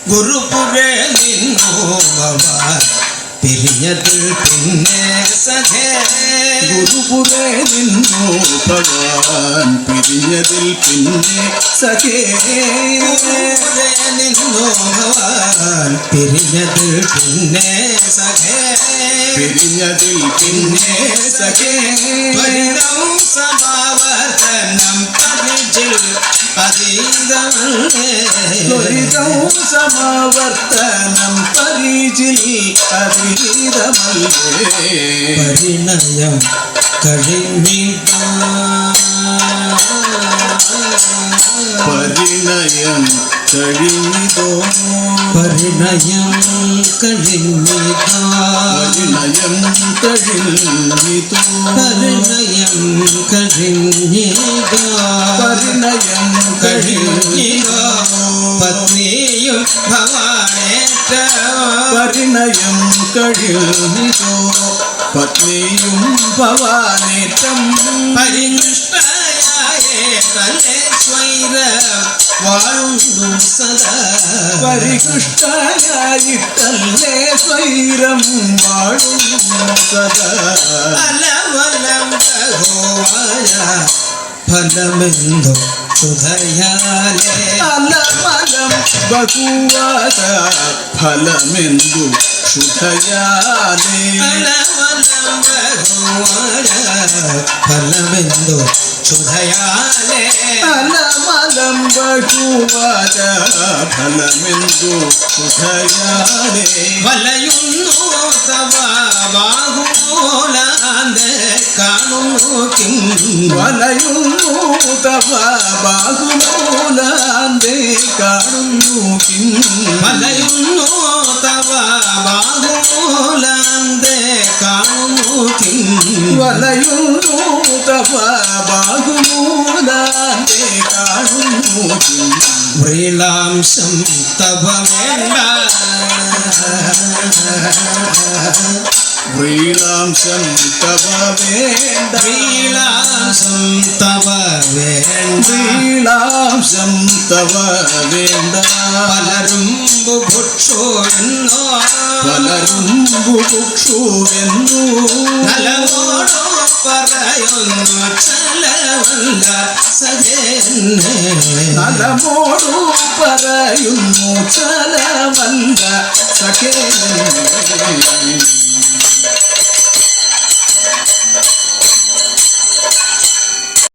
ഗുരുപുരേ നിന്നോവർ പിരിഞ്ഞതിൽ പിന്നെ സഖേ ഗുരുപുരേ നിന്നു ഭഗവാൻ പിരിഞ്ഞതിൽ പിന്നെ സഖേ ഗുരുപുരേ നിന്നോവർ പിരിഞ്ഞതിൽ പിന്നെ സഖേ പിരിഞ്ഞതിൽ പിന്നെ സഖേ ത്വരിതം സമാവർത്തനം പരിചിൽ അതീതമല്ലേ ത്വരിതം സമാവർത്തനം പരിചിൽ അതീതമല്ലേ പരിണയം കഴിഞ്ഞിതാ പരിണയം കഴിഞ്ഞിതോ പരിണയം കഴിഞ്ഞിതാ പരിണയം കഴിഞ്ഞിതോ പരിണയം കഴിഞ്ഞിതാ പരിണയം കഴിഞ്ഞിതാ പത്നിയും ഭവാനേറ്റ പരിണയം കഴിഞ്ഞിതോ പത്നിയും ഭവാനേറ്റം പരിനിഷ്ഠയായേ തലേ സ്വൈര വാഴുന്നു സദാ പരികൃഷ്ടയായിട്ടല്ലേ സ്വൈരം വാഴുന്നു സദാ അലവലം ബഹുവായ ഫലമെന്തോ സുധയാലേ അലമലം ബഹുവാത ഫലമെന്തു ശുദ്ധയാലേ അലവലം ബഹുവായ ഫലമെന്തോ സുധയാലേ അലമലം ബഹുവാത ഫലമെന്തു ശുദ്ധയാലേ വലയുന്നു തവ ബാഹുമൂലാന്തേ കാണുന്നു കിം വലയുന്നു തവ ബാഹുമൂലാന്തേ കാണുന്നു കിം വലയുന്നു തവ ബാഹുമൂലാന്തേ കാണുന്നു കിം വലയുന്നു തവ ബാഹുമൂലാന്തേ കാണുന്നു കിം വ്രീളാംശം തവ വേണ്ട വ്രീളാംശം തവ വേണ്ട വ്രീളാംശം തവ വേണ്ട വ്രീളാംശം തവ വേണ്ട പലരും ബുഭുക്ഷു എന്നോ പലരും ബുഭുക്ഷുവെന്നു നലമോടോ പറയുന്നു ചലവല്ല സഖേന്നെ നലമോടു പറയുന്നു ചലവല്ല സഖേ